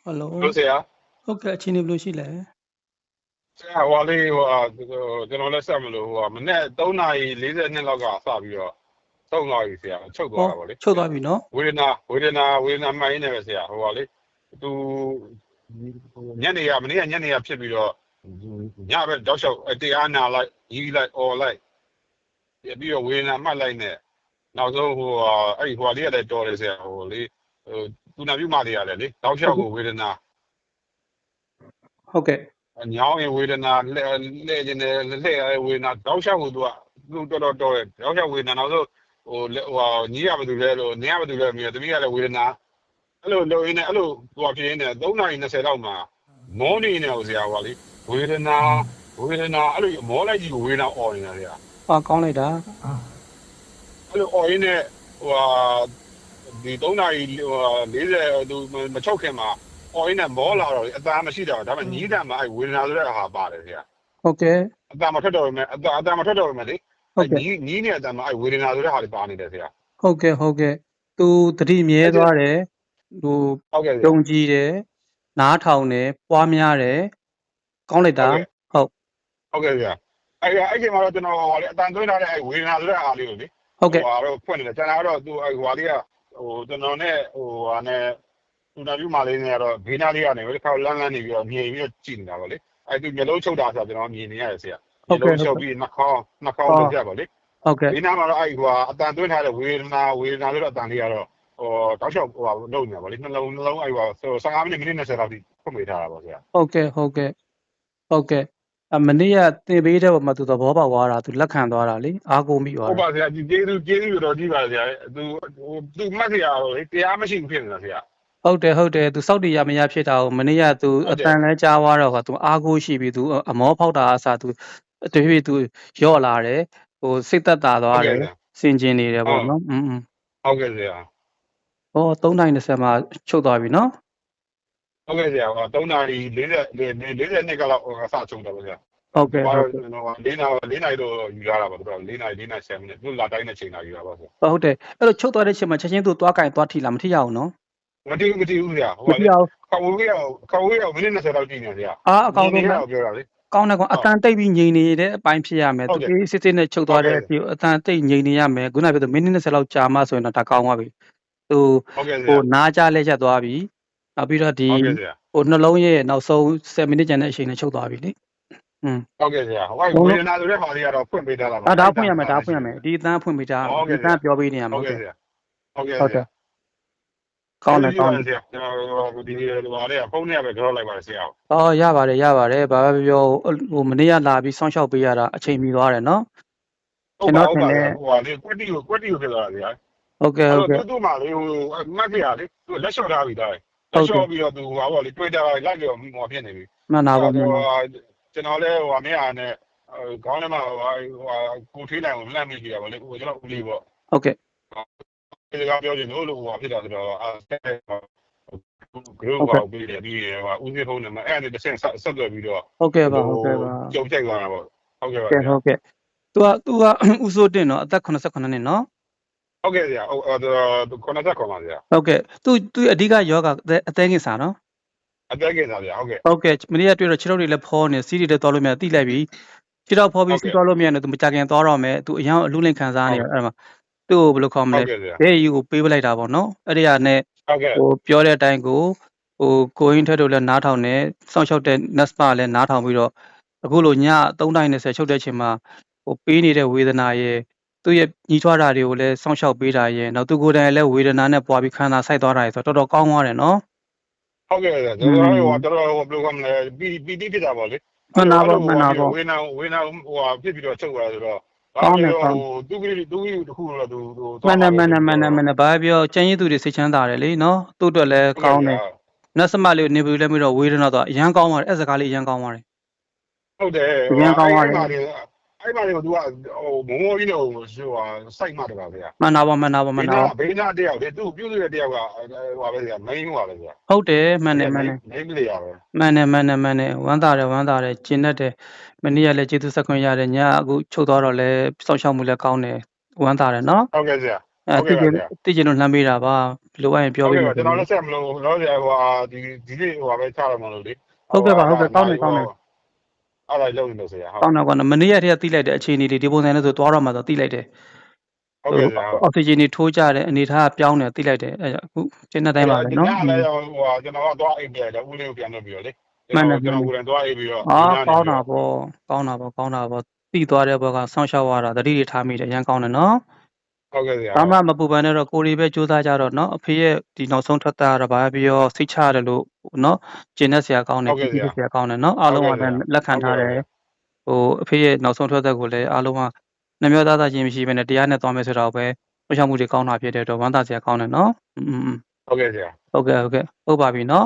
Hello လို့ဆရာဟုတ်ကဲ့အချိန်နေဘယ်လိုရှိလဲဆရာဟိုလေးကျွန်တော်လက်ဆက်မလို့မနေ့3:42လောက်ကစပြီးတော့သုံးသွားပြီဆရာချုပ်သွားဟောတာပေါ့လေချုပ်သွားပြီနော်ဝေဒနာမှန်ရင်းနေပဲဆရာလေသူမနေ့ကညနေကဖြစ်ပြီးတော့ညဘက်တောက်လျှောက်တရားနာလိုက်ကြီးလိုက်អော်လိုက်ပြီးတော့ဝေဒနာမှတ်လိုက်နဲ့နောက်ဆုံးအဲ့ဒီလေးရတယ်တော်တယ်ဆရာလေသူနာပြုမလေးရတယ်လေတောက်လျှောက်ကိုဝေဒနာဟုတ်ကဲ့ညောင်းရင်ဝေဒနာလှည့်ခြင်းနဲ့လှည့်ရတဲ့ဝေဒနာတောက်လျှောက်ကိုသူတော်တယ်တောက်လျှောက်ဝေဒနာနောက်ဆုံးညီးရမတူလဲလို့နင်းရမတူလဲမြင်သမီးကလည်းဝေဒနာအဲ့လိုလုံရင်းနဲ့အဲ့လိုဖြစ်ရင်းနဲ့3:20လောက်မှာမောနေနေအောင်ဆရာလေဝေဒနာအဲ့လိုမောလိုက်ကြီးကိုဝေဒနာអော်နေတာဆရာဟာကောင်းလိုက်တာအဲ့လိုអော်ရင်းနဲ့ဒီ3:40သူမချုပ်ခင်မှာអော်ရင်းနဲ့မောလာတော့အသားမရှိတော့ဒါပေမဲ့ညီးတယ်မှာအဲ့ဝေဒနာဆိုတဲ့ဟာပါတယ်ဆရာဟုတ်ကဲ့အတမထွက်တော့မယ်အတမထွက်တော့မယ်လေညီးနေတဲ့အတမအဲ့ဝေဒနာဆိုတဲ့ဟာတွေပါနေတယ်ဆရာဟုတ်ကဲ့သူတတိမြဲသွားတယ်ဟိုယုံကြည်တယ်နားထောင်တယ်ပွားများတယ်ကောင်းလိုက်တာဟုတ်ကဲ့ဆရာအဲ့ဒီမှာတော့ကျွန်တော်အတန်သွင်းထားတဲ့အဲ့ဝေဒနာဆိုတဲ့ဟာလေးကိုလေဟုတ်ကဲ့တော့ဖွင့်နေတယ်ကျွန်တော်ကတော့သူလေးကကျွန်တော်နဲ့ဟာနဲ့သူနာပြုမလေးနဲ့ကတော့ဘေးနားလေးကနေပဲတစ်ခါလန်းနေပြီးတော့မြင်ပြီးတော့ကြည့်နေတာပါလေအဲ့ဒီမျိုးလုံးချုပ်တာဆိုတော့ကျွန်တော်မြင်နေရတယ်ဆရာမျိုးလုံးချုပ်ပြီးနှာခေါင်းလုပ်ကြပါလေဟုတ်ကဲ့ဒီနားမှာတော့အဲ့အတန်သွင်းထားတဲ့ဝေဒနာဆိုတော့အတန်လေးကတော့တောက်လျှောက်လုပ်နေတာပါလေနှလုံးအဲ့15မိနစ်20လောက်ထိဖွင့်ပေးထားတာပါဆရာဟုတ်ကဲ့မနေ့ကတင်ပေးတဲ့ပုံမှာသူသဘောပေါက်သွားတာသူလက်ခံသွားတာလေအားကိုမိသွားတာဟုတ်ပါဆရာကျေးဇူးတော်ကြီးပါဆရာသူမှတ်စရာတော့လေတရားမရှိဘူးဖြစ်နေတာဆရာဟုတ်တယ်သူစောက်တရားမရဖြစ်တာကိုမနေ့ကသူအတန်လဲကြားသွားတော့သူအားကိုးရှိပြီသူအမောဖောက်တာအစားသူတဖြည်းဖြည်းသူရော့လာတယ်စိတ်သက်သာသွားတယ်စင်ကျင်နေတယ်ပေါ့နော်ဟုတ်ကဲ့ဆရာ3:20မှာချုပ်သွားပြီနော်ဟုတ်ကဲ့ဆရာ3:42ကလောက်အစချုပ်တော့ဆရာဟုတ်ကဲ့4 နာရီတော့ယူလာတာပါသူက4 နာရီ7မိနစ်သူလာတိုင်းနဲ့ချိန်လာယူတာပါဆရာဟုတ်တယ်အဲ့လိုချုပ်သွားတဲ့ချိန်မှာချက်ချင်းသူသွားကင်သွားထိလားမထိရအောင်နော်မတီးဘူးဆရာလေခေါဝေးရောက်မိနစ်20လောက်ကြည့်နေဆရာအကောင်ဆုံးပြောတာလေကောင်းတယ်ကွာအတန်တိတ်ပြီးငြိမ်နေတဲ့အပိုင်းဖြစ်ရမယ်သူအေးစစ်နဲ့ချုပ်သွားတဲ့အပြင်အတန်တိတ်ငြိမ်နေရမယ်ခုနကပြောသူမိနစ်20လောက်ကြာမှဆိုရင်တော့ဒါကောင်းသွားပြီသူနားကြလဲချက်သွားပြီနောက်ပြီးတော့ဒီနှလုံးရဲ့နောက်ဆုံး7မိနစ်ကျန်တဲ့အချိန်နဲ့ချုပ်သွားပြီလေဟုတ်ကဲ့ဆရာဝေဒနာဆိုတဲ့ဟာလေးကတော့ဖွင့်ပေးထားတာပါဒါဖွင့်ရမယ်ဒီအတန်းဖွင့်ပေးထားဒီအတန်းပြောပေးနေရမှာဟုတ်ကဲ့ဆရာဟုတ်ကဲ့ကောင်းတယ်ဆရာကျွန်တော်ဒီဟာလေးကဖုန်းနဲ့ပဲကြောလိုက်ပါတယ်ဆရာရပါတယ်ဘာပဲပြောမနေ့ကလာပြီးစောင့်ရှောက်ပေးရတာအချိန်မီသွားတယ်နော်ကျွန်တော်ထင်တယ်လေကွက်တီကိုဖြစ်သွားတာဆရာဟုတ်ကဲ့သူ့မှာလေမှတ်ပြရလေသူလက်လျှော့ထားပြီးသားလက်လျှော့ပြီးတော့သူလေ Twitter လိုက်ပြီးတော့ဖြစ်နေပြီမှန်ပါပါကျွန်တော်လည်းမရနဲ့ခေါင်းထဲမှာကိုထွေးနိုင်ကိုလှမ်းမိကြတာဗောလေကျွန်တော်ဦးလေးပေါ့ဟုတ်ကဲ့ဒီကပြောချင်လို့ဖြစ်တာဆိုတော့group ကိုပြီးတယ်ပြီးဦးစီးဖုန်းနံပါတ်အဲ့ဒါတစ်ဆင့်ဆက်သွယ်ပြီးတော့ဟုတ်ကဲ့ပါကြုံချိန်သွားတာပေါ့ဟုတ်ကဲ့ပါသူကဦးစိုးတင်နော်အသက်89နှစ်နော်ဟုတ်ကဲ့ဆရာ89ပါဆရာဟုတ်ကဲ့သူအဓိကယောဂအသေးငင်စာနော်အသေးငင်စာဆရာဟုတ်ကဲ့မနေ့ကတွေ့တော့ခြေထောက်တွေလည်းဖောနေစီးတွေလည်းသွားလို့မရသိလိုက်ပြီခြေထောက်ဖောပြီးစီးသွားလို့မရနဲ့သူမကြခင်သွားတော့မယ်သူအရင်အလူလင့်ခံစားနေတယ်အဲ့မှာသူ့ကိုဘယ်လိုခေါ်မလဲဘဲယူကိုပေးပလိုက်တာပေါ့နော်အဲ့ဒီဟာနဲ့ပြောတဲ့အတိုင်းကိုရင်းထက်တို့လည်းနားထောင်နေစောင့်ရှောက်တဲ့ NASPA လည်းနားထောင်ပြီးတော့အခုလိုည3:20ချုပ်တဲ့အချိန်မှာပေးနေတဲ့ဝေဒနာရဲ့သူ့ရဲ့ညီထွားတာတွေကိုလည်းစောင့်ရှောက်ပေးတာရဲ့နောက်သူကိုယ်တိုင်လည်းဝေဒနာနဲ့ပွားပြီးခန္ဓာဆိုင်သွားတာရဲ့ဆိုတော့တော်တော်ကောင်းသွားတယ်နော်ဟုတ်ကဲ့တော်တော်ဘယ်လိုကမလဲပီတိဖြစ်တာပေါ့လေမှန်ပါပါဝေနာဖြစ်ပြီးတော့ချုပ်သွားဆိုတော့သူကြီးတခုတော့သူမှန်တယ်ဘာပြောကျန်ရည်သူတွေစိတ်ချမ်းသာတယ်လေနော်သူ့အတွက်လည်းကောင်းတယ်နတ်စမလေးနေပြီးလည်းပြီးတော့ဝေဒနာတော့အရန်ကောင်းပါတယ်အဲ့စကားလေးအရန်ကောင်းပါတယ်ဟုတ်တယ်အရန်ကောင်းပါတယ်အဲ့မှာကသူကမိုးကြီးတော့စိုက်မှတပါဗျာမှန်တာပါဘေးနာတယောက်လေသူပြုစုတဲ့တယောက်ကပဲဗျာမိန်းပါပဲဗျာဟုတ်တယ်မှန်တယ်မိန်းကလေးရပဲမှန်တယ်ဝမ်းသာတယ်ကျင်တတ်တယ်မနေ့ကလည်းကျေးဇူးဆက်ခွင့်ရတယ်ညအခုချုပ်သွားတော့လဲစောင့်ရှောက်မှုလည်းကောင်းတယ်ဝမ်းသာတယ်နော်ဟုတ်ကဲ့ဆရာ သိကျင်လို့လှမ်းပေးတာပါလိုအပ်ရင်ပြော ဟုတ် ပေး ကဲ့ ပါ ပါကျွန်တော်လည်းဆက်မလို့တော့ဒီနေ့ပဲချတော့မလို့လေ ဟုတ်ကဲ့ပါကောင်းတယ် အဲ့ဒါလုံးနေလို့ဆရာဟုတ် ကောင်းတော့မနေ့ရက်တည်းကသိလိုက်တဲ့အခြေအနေတွေဒီပုံစံနဲ့ဆိုသွားတော့မှဆိုသိလိုက်တယ် ဟုတ်ကဲ့ဆရာ အောက်ဆီဂျင်တွေထိုးကြတယ်အနေထားပြောင်းတယ်သိလိုက်တယ်အဲ့အခုကျင်းတဲ့တိုင်းပါပဲနော် ညလည်းကျွန်တော်ကသွားအိပ်ပြတယ်ဦးလေးကိုပြန်လုပ်ပြီးတော့လေကျွန်တော်ကိုယ်တိုင်သွားအိပ်ပြီးတော့ ကောင်းတာပေါ့သိသွားတဲ့ဘက်ကဆောင်းလျှောက်ရတာတတိတွေထားမိတယ်ရန်ကောင်းတယ်နော် ဟုတ်ကဲ့ဆရာ ဘာမှမပူပန်နဲ့တော့ကိုရီပဲစူးစမ်းကြတော့နော်အဖေရဲ့ဒီနောက်ဆုံးထွက်တာတော့ဘာပြီးတော့စိတ်ချရတယ်လို့နော်ကျင်းတဲ့ဆရာကောင်းတယ်ပြည်ဆရာကောင်းတယ်နော်အားလုံးကလည်းလက်ခံထားတယ်ဟိုအဖေရဲ့နောက်ဆုံးထွက်သက်ကိုလည်းအားလုံးကနှမျောသားသားချင်းမရှိဘဲနဲ့တရားနဲ့သွားမယ်ဆိုတော့ပဲလှုပ်ရှားမှုတွေကောင်းတာဖြစ်တဲ့တော့ဝမ်းသာဆရာကောင်းတယ်နော်ဟုတ်ကဲ့ဆရာ ဟုတ်ပါပြီနော်